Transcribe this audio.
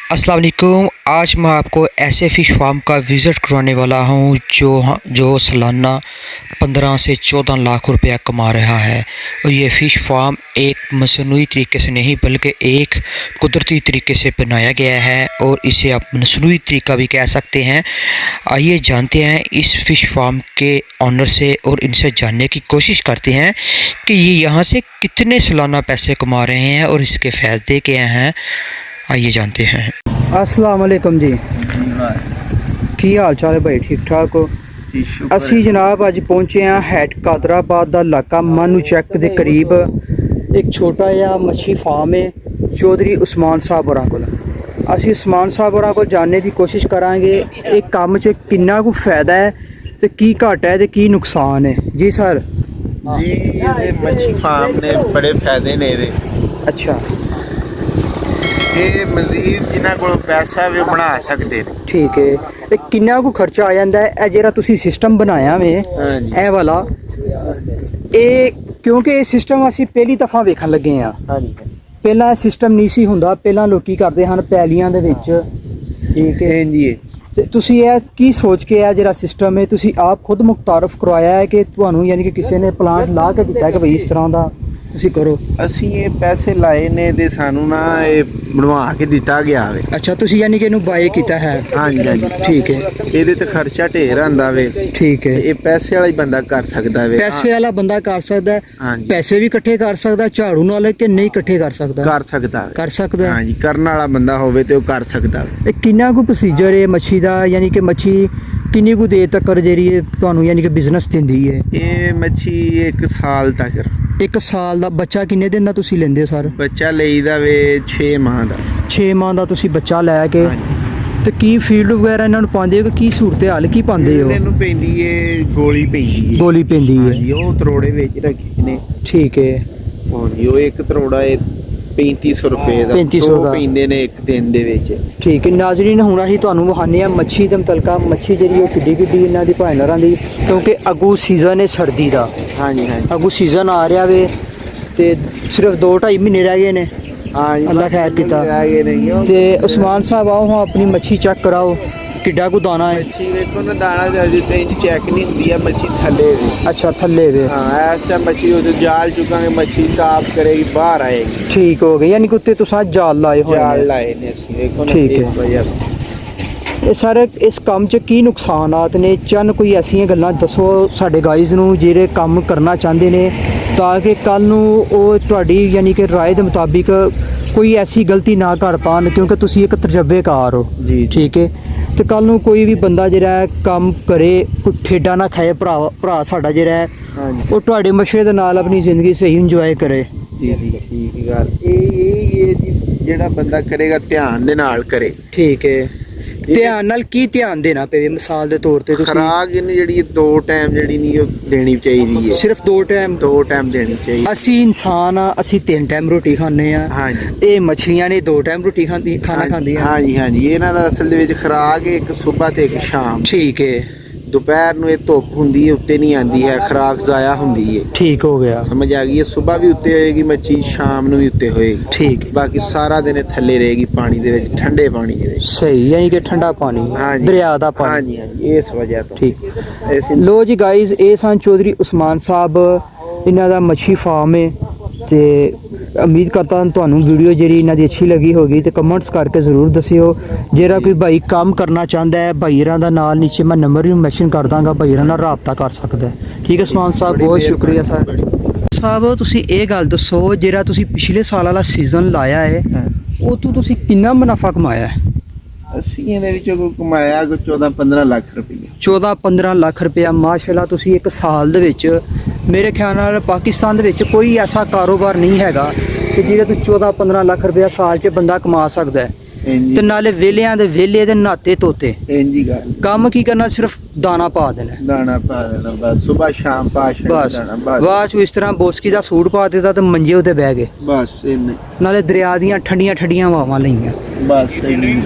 अस्सलाम वालेकुम। आज मैं आपको ऐसे फ़िश फार्म का विज़िट करवाने वाला हूँ जो सालाना 15 से 14 लाख रुपया कमा रहा है। और ये फ़िश फार्म एक मसनूई तरीके से नहीं बल्कि एक कुदरती तरीके से बनाया गया है और इसे आप मसनूई तरीका भी कह सकते हैं। आइए जानते हैं इस फ़िश फार्म के ऑनर से और इनसे जानने की कोशिश करते हैं कि ये यहाँ से कितने सालाना पैसे कमा रहे हैं और इसके फ़ायदे क्या हैं। आइए जानते हैं। अस्सलाम वालेकुम जी, की हाल चाल है भाई? ठीक ठाक हो? ਅਸੀਂ जनाब अज पहुंचे हैं हैड कादराबाद का इलाका मानू चैक के करीब एक छोटा जिहा मच्छी फार्म है चौधरी उस्मान साहब होरां कोल। ਅਸੀਂ उस्मान साहब होरां कोल जानने की कोशिश करांगे एक काम च किन्ना को फायदा है ते की घाटा है ते की नुकसान है। जी सर जी, ये मच्छी फार्म ने बड़े फायदे ने ये। अच्छा, ये मजीद जिन्हां कोल पैसा भी बना सकते हैं। ठीक है। ते किन्ना को खर्चा आ जाता है ए जेह्ड़ा तुसी सिस्टम बनाया वे ए वाला? ਇਹ ਕਿਉਂਕਿ ਇਹ ਸਿਸਟਮ ਅਸੀਂ ਪਹਿਲੀ ਦਫਾ ਵੇਖਣ ਲੱਗੇ ਆ। ਹਾਂਜੀ, ਪਹਿਲਾਂ ਇਹ ਸਿਸਟਮ ਨਹੀਂ ਸੀ ਹੁੰਦਾ। ਪਹਿਲਾਂ ਲੋਕੀ ਕਰਦੇ ਹਨ ਪੈਲੀਆਂ ਦੇ ਵਿੱਚ। ਠੀਕ ਹੈ ਜੀ। ਤੇ ਤੁਸੀਂ ਇਹ ਕੀ ਸੋਚ ਕੇ ਆ ਜਿਹੜਾ ਸਿਸਟਮ ਹੈ ਤੁਸੀਂ ਆਪ ਖੁਦ ਮੁਖਤਾਰਫ ਕਰਵਾਇਆ ਹੈ ਕਿ ਤੁਹਾਨੂੰ ਯਾਨੀ ਕਿ ਕਿਸੇ ਨੇ ਪਲਾਂਟ ਲਾ ਕੇ ਦਿੱਤਾ ਕਿ ਭਈ ਇਸ ਤਰ੍ਹਾਂ ਦਾ ਤੁਸੀਂ ਕਰੋ? ਅਸੀਂ ਇਹ ਪੈਸੇ ਲਾਏ ਨੇ ਤੇ ਸਾਨੂੰ ਨਾ ਇਹ ਬਣਵਾ ਕੇ ਦਿੱਤਾ ਗਿਆ ਵੇ। ਅੱਛਾ, ਤੁਸੀਂ ਯਾਨੀ ਕਿ ਇਹਨੂੰ ਬਾਏ ਕੀਤਾ ਹੈ? ਹਾਂਜੀ ਹਾਂਜੀ, ਠੀਕ ਹੈ। ਇਹਦੇ ਤੇ ਖਰਚਾ ਢੇਰ ਆਂਦਾ ਵੇ। ਠੀਕ ਹੈ। ਇਹ ਪੈਸੇ ਵਾਲਾ ਹੀ ਬੰਦਾ ਕਰ ਸਕਦਾ ਵੇ। ਪੈਸੇ ਵਾਲਾ ਬੰਦਾ ਕਰ ਸਕਦਾ ਹੈ? ਹਾਂਜੀ, ਪੈਸੇ ਵੀ ਇਕੱਠੇ ਕਰ ਸਕਦਾ ਝਾੜੂ ਨਾਲ ਕਿ ਨਹੀਂ ਇਕੱਠੇ ਕਰ ਸਕਦਾ? ਕਰ ਸਕਦਾ ਵੇ। ਕਰ ਸਕਦਾ। ਹਾਂਜੀ, ਕਰਨ ਵਾਲਾ ਬੰਦਾ ਹੋਵੇ ਤੇ ਉਹ ਕਰ ਸਕਦਾ ਵੇ। ਇਹ ਕਿੰਨਾ ਕੁ ਪ੍ਰੋਸੀਜਰ ਹੈ ਮੱਛੀ ਦਾ, ਯਾਨੀ ਕਿ ਮੱਛੀ ਕਿੰਨੀ ਕੁ ਦੇਰ ਤੱਕ ਜਿਹੜੀ ਹੈ ਤੁਹਾਨੂੰ ਯਾਨੀ ਕਿ ਬਿਜ਼ਨਸ ਦਿੰਦੀ ਹੈ? ਇਹ ਮੱਛੀ 1 ਸਾਲ ਤੱਕ। 1 ਸਾਲ ਦਾ ਬੱਚਾ ਕਿੰਨੇ ਦਿਨ ਦਾ ਤੁਸੀਂ ਲੈਂਦੇ ਹੋ ਸਰ? ਬੱਚਾ ਲਈਦਾ ਵੇ 6 ਮਾਹ ਦਾ। 6 ਮਾਹ ਦਾ ਤੁਸੀਂ ਬੱਚਾ ਲੈ ਕੇ ਤੇ ਕੀ ਫੀਲਡ ਵਗੈਰਾ ਇਹਨਾਂ ਨੂੰ ਪਾਉਂਦੇ ਹੋ? ਕੀ ਸੂਰਤ ਹਾਲ ਕੀ ਪਾਉਂਦੇ ਹੋ? ਇਹਨੂੰ ਪੈਂਦੀ ਏ ਗੋਲੀ ਪੈਂਦੀ ਏ। ਗੋਲੀ ਪੈਂਦੀ ਹੈ? ਹਾਂਜੀ, ਉਹ ਤਰੋੜੇ ਵਿੱਚ ਰੱਖੇ ਨੇ। ਠੀਕ ਹੈ। ਹਾਂਜੀ, ਉਹ ਇੱਕ ਤਰੋੜਾ ਏ 3500 ਰੁਪਏ ਦਾ। 3500 ਦਾ ਪੈਂਦੇ ਨੇ ਇੱਕ ਦਿਨ ਦੇ ਵਿੱਚ। ਠੀਕ ਹੈ ਨਾਜ਼ਰੀਨ, ਹੁਣ ਅਸੀਂ ਤੁਹਾਨੂੰ ਵਿਖਾਉਂਦੇ ਹਾਂ ਮੱਛੀ ਦੇ ਮੁਤਲਕਾ। ਮੱਛੀ ਜਿਹੜੀ ਉਹ ਕਿੱਡੀ ਕਿੱਡੀ ਇਹਨਾਂ ਦੀ ਭਾਈਨਾਰਾਂ ਦੀ, ਕਿਉਂਕਿ ਅੱਗੂ ਸੀਜ਼ਨ ਹੈ ਸਰਦੀ ਦਾ। ਹਾਂਜੀ ਹਾਂਜੀ, ਅੱਗੂ ਸੀਜ਼ਨ ਆ ਰਿਹਾ ਵੇ ਤੇ ਸਿਰਫ 2-2.5 ਮਹੀਨੇ ਰਹਿ ਗਏ ਨੇ। ਹਾਂਜੀ, ਅੱਲਾ ਖੈਰ ਕੀਤਾ। ਰਹਿ ਗਏ ਨੇ ਤੇ ਉਸਮਾਨ ਸਾਹਿਬ ਆਓ ਹਾਂ ਆਪਣੀ ਮੱਛੀ ਚੈੱਕ ਕਰਾਓ ਕਿੱਡਾ ਕੁ ਦਾਣਾ ਹੈ। ਮੱਛੀ ਵੇਖੋ ਨਾ, ਦਾਣਾ ਤੇ ਅਜੇ ਤੇ ਚੈੱਕ ਨਹੀਂ ਹੁੰਦੀ ਆ। ਮੱਛੀ ਥੱਲੇ ਵੇ। ਅੱਛਾ, ਥੱਲੇ ਵੇ। ਹਾਂ, ਇਸ ਟਾਈਮ ਮੱਛੀ ਉਹ ਜਾਲ ਚੁਕਾਂਗੇ, ਮੱਛੀ ਟਾਪ ਕਰੇਗੀ, ਬਾਹਰ ਆਏਗੀ। ਠੀਕ ਹੋ ਗਈ, ਯਾਨੀ ਕਿ ਉੱਤੇ ਤੁਸੀਂ ਜਾਲ ਲਾਏ ਹੋਏ ਜਾਲ ਨੇ। ਲਾਏ ਨੇ ਅਸੀਂ, ਵੇਖੋ ਨਾ। ਠੀਕ ਹੈ। ਇਸ ਵਜ੍ਹਾ ਇਹ ਸਾਰੇ ਇਸ ਕੰਮ 'ਚ ਕੀ ਨੁਕਸਾਨਾਤ ਨੇ? ਚੰਨ ਕੋਈ ਐਸੀਆਂ ਗੱਲਾਂ ਦੱਸੋ ਸਾਡੇ ਗਾਈਜ਼ ਨੂੰ ਜਿਹੜੇ ਕੰਮ ਕਰਨਾ ਚਾਹੁੰਦੇ ਨੇ ਤਾਂ ਕਿ ਕੱਲ ਨੂੰ ਉਹ ਤੁਹਾਡੀ ਯਾਨੀ ਕਿ ਰਾਏ ਦੇ ਮੁਤਾਬਿਕ ਕੋਈ ਐਸੀ ਗਲਤੀ ਨਾ ਕਰ ਪਾਉਣ, ਕਿਉਂਕਿ ਤੁਸੀਂ ਇੱਕ ਤਜਰਬੇਕਾਰ ਹੋ। ਜੀ। ਠੀਕ ਹੈ। ਤੇ ਕੱਲ ਨੂੰ ਕੋਈ ਵੀ ਬੰਦਾ ਜਿਹੜਾ ਹੈ ਕੰਮ ਕਰੇ ਕੋਈ ਠੇਡਾ ਨਾ ਖਾਏ। ਭਰਾ ਸਾਡਾ ਜਿਹੜਾ ਹੈ ਹਾਂਜੀ, ਉਹ ਤੁਹਾਡੇ ਮਸ਼ਵਰੇ ਦੇ ਨਾਲ ਆਪਣੀ ਜ਼ਿੰਦਗੀ ਸਹੀ ਇੰਜੋਏ ਕਰੇ। ਜੀ ਜੀ, ਠੀਕ ਗੱਲ। ਇਹ ਜੀ ਜਿਹੜਾ ਬੰਦਾ ਕਰੇਗਾ ਧਿਆਨ ਦੇ ਨਾਲ ਕਰੇ। ਠੀਕ ਹੈ। ਧਿਆਨ ਨਾਲ ਕੀ ਧਿਆਨ ਦੇਣਾ ਪਵੇ? ਮਿਸਾਲ ਦੇ ਤੌਰ ਤੇ ਤੁਸੀਂ ਖੁਰਾਕ ਇਹਨੂੰ ਜਿਹੜੀ 2 ਟਾਈਮ ਜਿਹੜੀ ਨਹੀਂ ਉਹ ਦੇਣੀ ਚਾਹੀਦੀ ਹੈ। ਸਿਰਫ 2 ਟਾਈਮ? 2 ਟਾਈਮ ਦੇਣੀ ਚਾਹੀਦੀ। ਅਸੀਂ ਇਨਸਾਨ ਆ, ਅਸੀਂ 3 ਟਾਈਮ ਰੋਟੀ ਖਾਂਦੇ ਆ। ਹਾਂਜੀ, ਇਹ ਮੱਛੀਆਂ ਨੇ 2 ਟਾਈਮ ਰੋਟੀ ਖਾਣਾ ਖਾਂਦੀਆਂ। ਹਾਂਜੀ ਹਾਂਜੀ, ਇਹਨਾਂ ਦਾ ਅਸਲ ਦੇ ਵਿੱਚ ਖੁਰਾਕ ਇੱਕ ਸਵੇਰ ਤੇ ਇੱਕ ਸ਼ਾਮ। ਠੀਕ ਹੈ। ਦੁਪਹਿਰ ਨੂੰ ਇਹ ਧੁੱਪ ਹੁੰਦੀ ਹੈ, ਉੱਤੇ ਨਹੀਂ ਆਂਦੀ ਹੈ, ਖੁਰਾਕ ਜ਼ਾਇਆ ਹੁੰਦੀ ਹੈ। ਠੀਕ ਹੋ ਗਿਆ, ਸਮਝ ਆ ਗਈ ਹੈ। ਸਵੇਰ ਵੀ ਉੱਤੇ ਹੋਏਗੀ ਮੱਛੀ, ਸ਼ਾਮ ਨੂੰ ਵੀ ਉੱਤੇ ਹੋਏਗੀ। ਠੀਕ। ਬਾਕੀ ਸਾਰਾ ਦਿਨ ਇਹ ਥੱਲੇ ਰਹੇਗੀ ਪਾਣੀ ਦੇ ਵਿੱਚ, ਠੰਡੇ ਪਾਣੀ ਦੇ ਵਿੱਚ। ਸਹੀ, ਯਾਨੀ ਕਿ ਠੰਡਾ ਪਾਣੀ, ਹਾਂਜੀ, ਦਰਿਆ ਦਾ ਪਾਣੀ। ਹਾਂਜੀ ਹਾਂਜੀ, ਇਸ ਵਜ੍ਹਾ ਤੋਂ। ਠੀਕ। ਲੋ ਜੀ ਗਾਈਜ਼, ਇਹ ਸਨ ਚੌਧਰੀ ਉਸਮਾਨ ਸਾਹਿਬ। ਇਹਨਾਂ ਦਾ ਮੱਛੀ ਫਾਰਮ ਹੈ ਤੇ ਉਮੀਦ ਕਰਦਾ ਤੁਹਾਨੂੰ ਵੀਡੀਓ ਜਿਹੜੀ ਇਹਨਾਂ ਦੀ ਅੱਛੀ ਲੱਗੀ ਹੋਗੀ ਤੇ ਕਮੈਂਟਸ ਕਰਕੇ ਜ਼ਰੂਰ ਦੱਸਿਓ। ਜਿਹੜਾ ਕੋਈ ਭਾਈ ਕੰਮ ਕਰਨਾ ਚਾਹੁੰਦਾ ਹੈ, ਭਾਈਰਾਂ ਦਾ ਨਾਲ ਨੀਚੇ ਮੈਂ ਨੰਬਰ ਵੀ ਮੈਂਸ਼ਨ ਕਰ ਦਾਂਗਾ, ਭਾਈਰਾਂ ਨਾਲ ਰਾਬਤਾ ਕਰ ਸਕਦਾ ਹੈ। ਠੀਕ ਹੈ ਉਸਮਾਨ ਸਾਹਿਬ, ਬਹੁਤ ਸ਼ੁਕਰੀਆ ਸਰ। ਸਾਹਿਬ ਤੁਸੀਂ ਇਹ ਗੱਲ ਦੱਸੋ, ਜਿਹੜਾ ਤੁਸੀਂ ਪਿਛਲੇ ਸਾਲ ਵਾਲਾ ਸੀਜ਼ਨ ਲਾਇਆ ਹੈ ਉਹ ਤੋਂ ਤੁਸੀਂ ਕਿੰਨਾ ਮੁਨਾਫਾ ਕਮਾਇਆ ਹੈ? ਅਸੀਂ ਇਹਦੇ ਵਿੱਚੋਂ ਕੋਈ ਕਮਾਇਆ ਕੋਈ 14-15 ਲੱਖ ਰੁਪਈਆ। 14-15 ਲੱਖ ਰੁਪਇਆ, ਮਾਸ਼ਾਅੱਲਾ। ਤੁਸੀਂ ਇੱਕ ਸਾਲ ਦੇ ਵਿੱਚ, ਮੇਰੇ ਖਿਆਲ ਨਾਲ ਪਾਕਿਸਤਾਨ ਦੇ ਵਿੱਚ ਕੋਈ ਐਸਾ ਕਾਰੋਬਾਰ ਨਹੀਂ ਹੈਗਾ ਕਿ ਜਿਹਦੇ ਤੋਂ 14-15 ਲੱਖ ਰੁਪਇਆ ਸਾਲ 'ਚ ਬੰਦਾ ਕਮਾ ਸਕਦਾ ਹੈ। ਤੇ ਨਾਲੇ ਵੇਲਿਆਂ ਦੇ ਵੇਲੇ ਦੇ ਨਾਤੇ ਤੋਤੇ। ਇੰਜੀ ਗੱਲ। ਕੰਮ ਕੀ ਕਰਨਾ? ਸਿਰਫ ਦਾਣਾ ਪਾ ਦੇਣਾ। ਦਾਣਾ ਪਾ ਦੇਣਾ ਬਸ, ਸਵੇਰ ਸ਼ਾਮ ਪਾ ਛੱਡਣਾ ਬਸ। ਬਾਅਦ 'ਚ ਇਸ ਤਰ੍ਹਾਂ ਬੋਸਕੀ ਦਾ ਸੂਟ ਪਾ ਦਿੱਤਾ ਤੇ ਮੰਜੇ ਉੱਤੇ ਬਹਿ ਗਏ। ਬਸ ਇੰਨੇ। ਨਾਲੇ ਦਰਿਆ ਦੀਆਂ ਠੰਡੀਆਂ ਠੰਡੀਆਂ ਹਵਾਵਾਂ ਲਈਆਂ। ਬਸ ਇੰਨੀ।